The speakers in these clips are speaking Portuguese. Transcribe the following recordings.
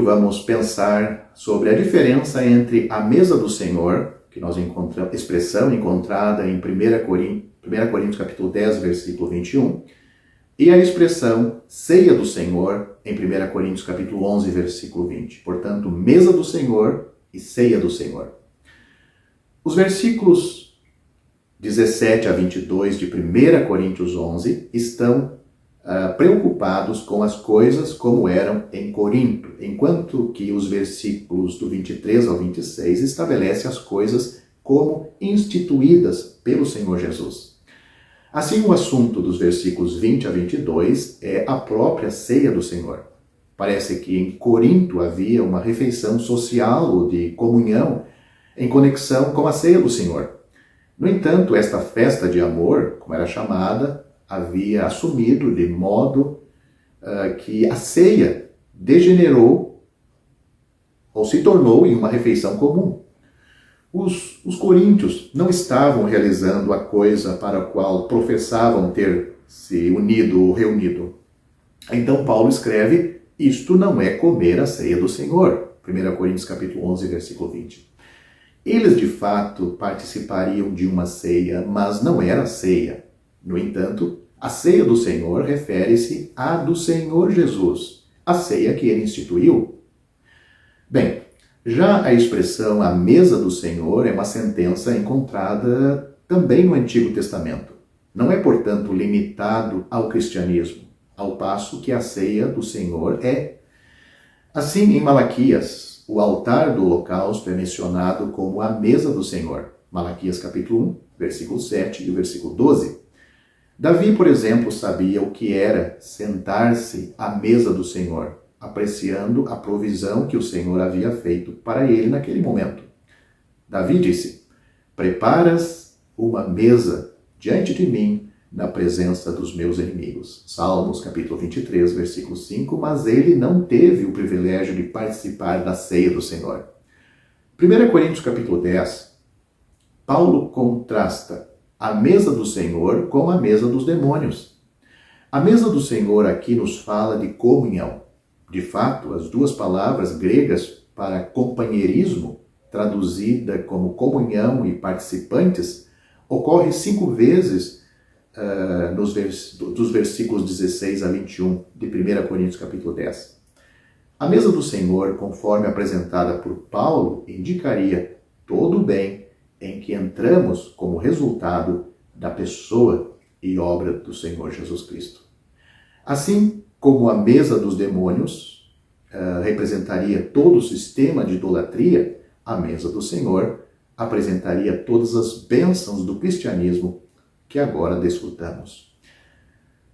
vamos pensar sobre a diferença entre a mesa do Senhor, que nós encontramos, expressão encontrada em 1 Coríntios capítulo 10, versículo 21, e a expressão ceia do Senhor em 1 Coríntios capítulo 11, versículo 20. Portanto, mesa do Senhor e ceia do Senhor. Os versículos 17 a 22 de 1 Coríntios 11 estão preocupados com as coisas como eram em Corinto, enquanto que os versículos do 23 ao 26 estabelecem as coisas como instituídas pelo Senhor Jesus. Assim, o assunto dos versículos 20 a 22 é a própria ceia do Senhor. Parece que em Corinto havia uma refeição social ou de comunhão em conexão com a ceia do Senhor. No entanto, esta festa de amor, como era chamada, havia assumido de modo que a ceia degenerou ou se tornou em uma refeição comum. Os coríntios não estavam realizando a coisa para a qual professavam ter se unido ou reunido. Então Paulo escreve, isto não é comer a ceia do Senhor. 1 Coríntios capítulo 11, versículo 20. Eles de fato participariam de uma ceia, mas não era ceia. No entanto, a ceia do Senhor refere-se à do Senhor Jesus, a ceia que ele instituiu. Bem, já a expressão a mesa do Senhor é uma sentença encontrada também no Antigo Testamento. Não é, portanto, limitado ao cristianismo, ao passo que a ceia do Senhor é. Assim, em Malaquias, o altar do holocausto é mencionado como a mesa do Senhor. Malaquias capítulo 1, versículo 7 e o versículo 12. Davi, por exemplo, sabia o que era sentar-se à mesa do Senhor, apreciando a provisão que o Senhor havia feito para ele naquele momento. Davi disse, preparas uma mesa diante de mim na presença dos meus inimigos. Salmos capítulo 23, versículo 5, mas ele não teve o privilégio de participar da ceia do Senhor. 1 Coríntios capítulo 10, Paulo contrasta a mesa do Senhor com a mesa dos demônios. A mesa do Senhor aqui nos fala de comunhão. De fato, as duas palavras gregas para companheirismo, traduzida como comunhão e participantes, ocorre 5 vezes dos versículos 16 a 21 de 1 Coríntios capítulo 10. A mesa do Senhor, conforme apresentada por Paulo, indicaria todo o bem em que entramos como resultado da pessoa e obra do Senhor Jesus Cristo. Assim como a mesa dos demônios representaria todo o sistema de idolatria, a mesa do Senhor apresentaria todas as bênçãos do cristianismo que agora desfrutamos.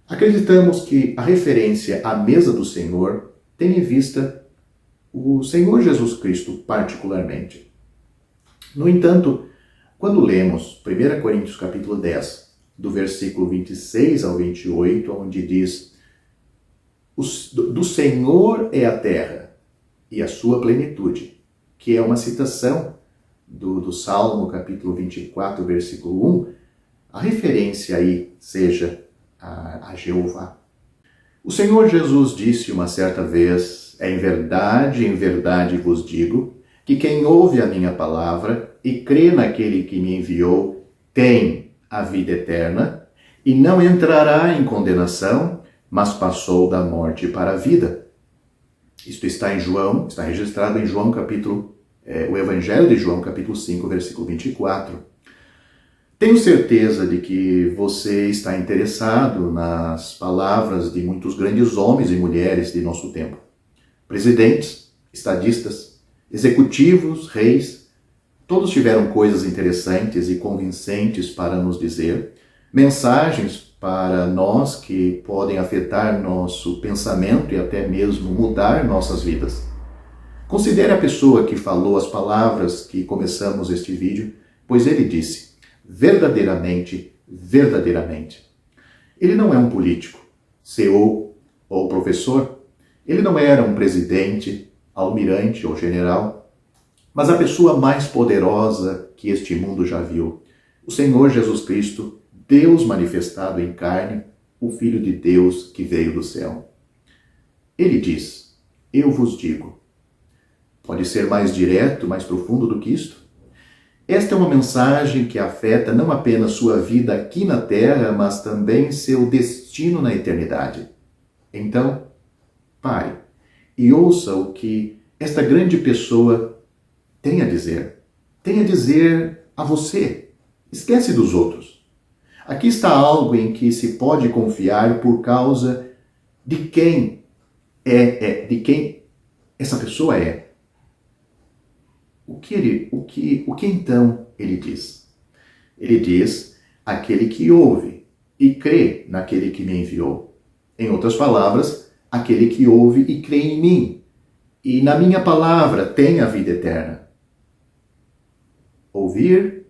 Acreditamos que a referência à mesa do Senhor tem em vista o Senhor Jesus Cristo particularmente. No entanto, quando lemos 1 Coríntios capítulo 10, do versículo 26 ao 28, onde diz do Senhor é a terra e a sua plenitude, que é uma citação do Salmo capítulo 24, versículo 1, a referência aí seja a Jeová. O Senhor Jesus disse uma certa vez, em verdade vos digo, que quem ouve a minha palavra e crê naquele que me enviou tem a vida eterna e não entrará em condenação, mas passou da morte para a vida. Isto está em João, está registrado em João o Evangelho de João, capítulo 5, versículo 24. Tenho certeza de que você está interessado nas palavras de muitos grandes homens e mulheres de nosso tempo. Presidentes, estadistas, executivos, reis, todos tiveram coisas interessantes e convincentes para nos dizer, mensagens para nós que podem afetar nosso pensamento e até mesmo mudar nossas vidas. Considere a pessoa que falou as palavras que começamos este vídeo, pois ele disse, verdadeiramente, verdadeiramente. Ele não é um político, CEO ou professor, ele não era um presidente, almirante ou general, mas a pessoa mais poderosa que este mundo já viu, o Senhor Jesus Cristo, Deus manifestado em carne, o Filho de Deus que veio do céu. Ele diz, eu vos digo, Pode ser mais direto, mais profundo do que isto? Esta é uma mensagem que afeta não apenas sua vida aqui na Terra, mas também seu destino na eternidade. Então, pare e ouça o que esta grande pessoa tem a dizer. Tem a dizer a você. Esquece dos outros. Aqui está algo em que se pode confiar por causa de quem de quem essa pessoa é. O que então ele diz? Ele diz, aquele que ouve e crê naquele que me enviou. Em outras palavras, aquele que ouve e crê em mim, e na minha palavra tem a vida eterna. Ouvir,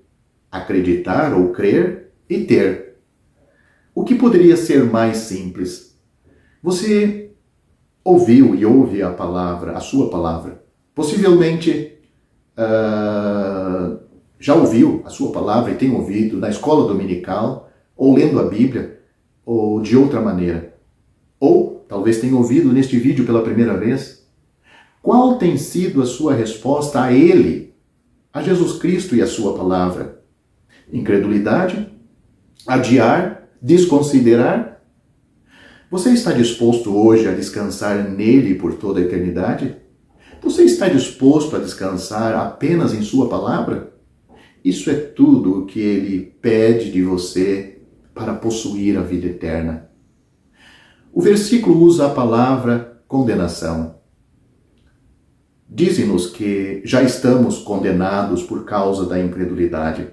acreditar ou crer e ter. O que poderia ser mais simples? Você ouviu e ouve a palavra, a sua palavra. Possivelmente já ouviu a sua palavra e tem ouvido na escola dominical, ou lendo a Bíblia, ou de outra maneira. Ou talvez tenha ouvido neste vídeo pela primeira vez. Qual tem sido a sua resposta a Ele, a Jesus Cristo e a sua palavra? Incredulidade? Adiar? Desconsiderar? Você está disposto hoje a descansar nele por toda a eternidade? Você está disposto a descansar apenas em sua palavra? Isso é tudo o que ele pede de você para possuir a vida eterna. O versículo usa a palavra condenação. Diz-nos que já estamos condenados por causa da incredulidade.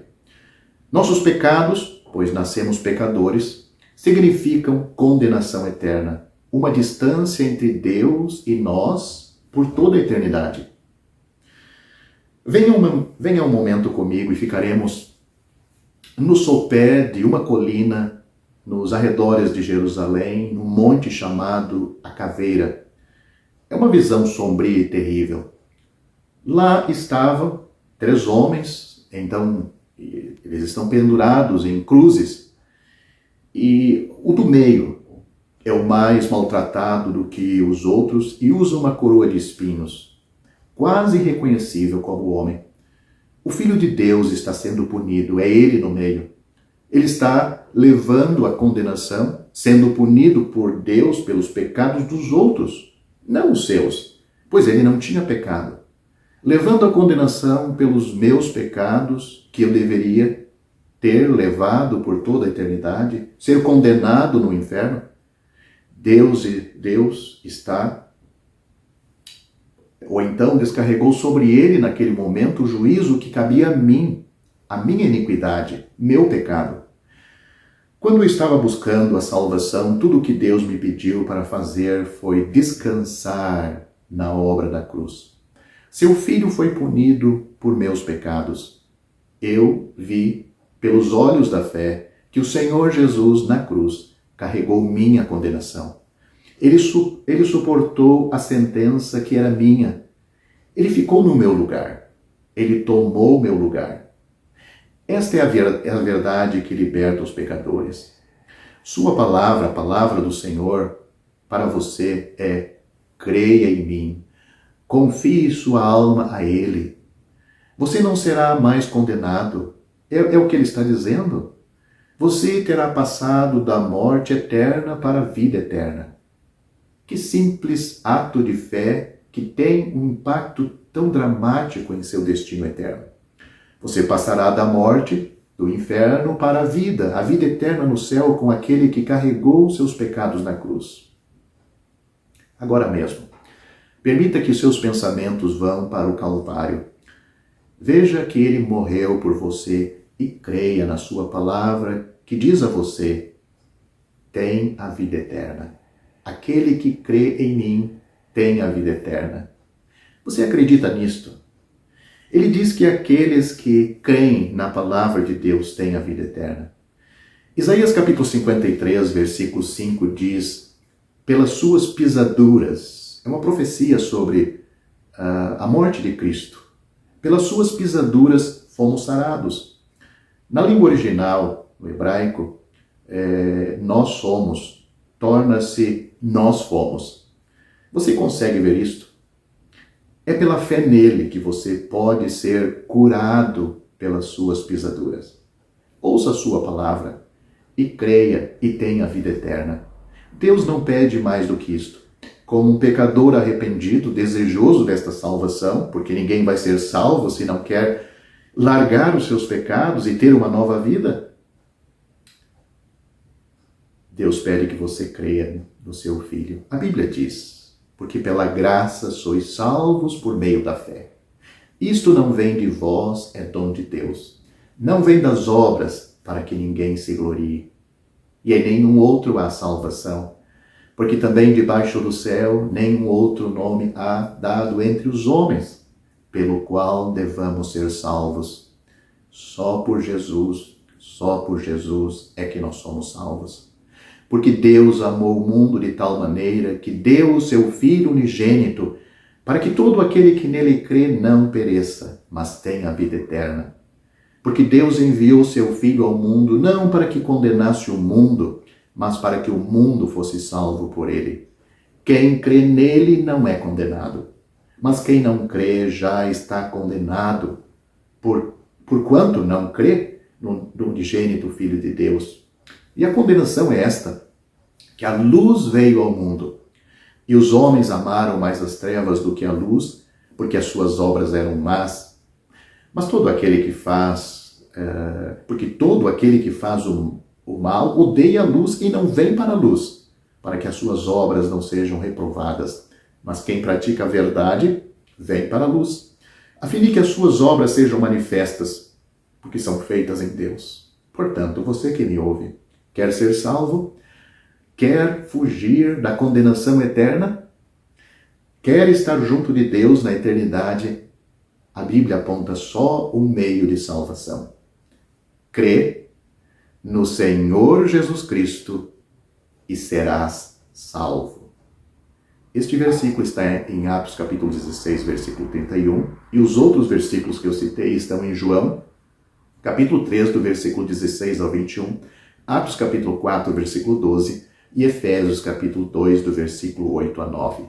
Nossos pecados, pois nascemos pecadores, significam condenação eterna, uma distância entre Deus e nós por toda a eternidade. Venha um momento comigo e ficaremos no sopé de uma colina nos arredores de Jerusalém, num monte chamado a Caveira. É uma visão sombria e terrível. Lá estavam 3 homens, então eles estão pendurados em cruzes, e o do meio é o mais maltratado do que os outros e usa uma coroa de espinhos, quase reconhecível como homem. O Filho de Deus está sendo punido, é ele no meio. Ele está levando a condenação, sendo punido por Deus pelos pecados dos outros, não os seus, pois ele não tinha pecado. Levando a condenação pelos meus pecados, que eu deveria ter levado por toda a eternidade, ser condenado no inferno. Deus está, ou então descarregou sobre ele naquele momento o juízo que cabia a mim, a minha iniquidade, meu pecado. Quando eu estava buscando a salvação, tudo o que Deus me pediu para fazer foi descansar na obra da cruz. Seu filho foi punido por meus pecados. Eu vi, pelos olhos da fé, que o Senhor Jesus na cruz carregou minha condenação. Ele suportou a sentença que era minha. Ele ficou no meu lugar. Ele tomou meu lugar. Esta é a verdade que liberta os pecadores. Sua palavra, a palavra do Senhor, para você é: creia em mim. Confie sua alma a Ele. Você não será mais condenado. É o que Ele está dizendo. Você terá passado da morte eterna para a vida eterna. Que simples ato de fé que tem um impacto tão dramático em seu destino eterno. Você passará da morte, do inferno, para a vida eterna no céu com aquele que carregou seus pecados na cruz. Agora mesmo, permita que seus pensamentos vão para o Calvário. Veja que ele morreu por você e creia na sua palavra que diz a você: tem a vida eterna. Aquele que crê em mim tem a vida eterna. Você acredita nisto? Ele diz que aqueles que creem na palavra de Deus têm a vida eterna. Isaías capítulo 53, versículo 5 diz: pelas suas pisaduras, é uma profecia sobre a morte de Cristo. Pelas suas pisaduras fomos sarados. Na língua original, no hebraico, nós somos, torna-se nós fomos. Você consegue ver isto? É pela fé nele que você pode ser curado pelas suas pisaduras. Ouça a sua palavra e creia e tenha a vida eterna. Deus não pede mais do que isto. Como um pecador arrependido, desejoso desta salvação, porque ninguém vai ser salvo se não quer largar os seus pecados e ter uma nova vida, Deus pede que você creia no seu Filho. A Bíblia diz, porque pela graça sois salvos por meio da fé. Isto não vem de vós, é dom de Deus. Não vem das obras, para que ninguém se glorie. E em nenhum outro há salvação, porque também debaixo do céu nenhum outro nome há dado entre os homens, pelo qual devamos ser salvos. Só por Jesus é que nós somos salvos. Porque Deus amou o mundo de tal maneira que deu o seu Filho unigênito, para que todo aquele que nele crê não pereça, mas tenha a vida eterna. Porque Deus enviou o seu Filho ao mundo não para que condenasse o mundo, mas para que o mundo fosse salvo por ele. Quem crê nele não é condenado, mas quem não crê já está condenado, porquanto não crê no unigênito Filho de Deus. E a condenação é esta, que a luz veio ao mundo, e os homens amaram mais as trevas do que a luz, porque as suas obras eram más. Mas todo aquele que faz, o mal odeia a luz e não vem para a luz, para que as suas obras não sejam reprovadas. Mas quem pratica a verdade, vem para a luz, a fim de que as suas obras sejam manifestas, porque são feitas em Deus. Portanto, você que me ouve, quer ser salvo? Quer fugir da condenação eterna? Quer estar junto de Deus na eternidade? A Bíblia aponta só um meio de salvação. Crê no Senhor Jesus Cristo e serás salvo. Este versículo está em Atos capítulo 16, versículo 31, e os outros versículos que eu citei estão em João, capítulo 3, do versículo 16 ao 21, Atos capítulo 4, versículo 12, e Efésios capítulo 2, do versículo 8 a 9.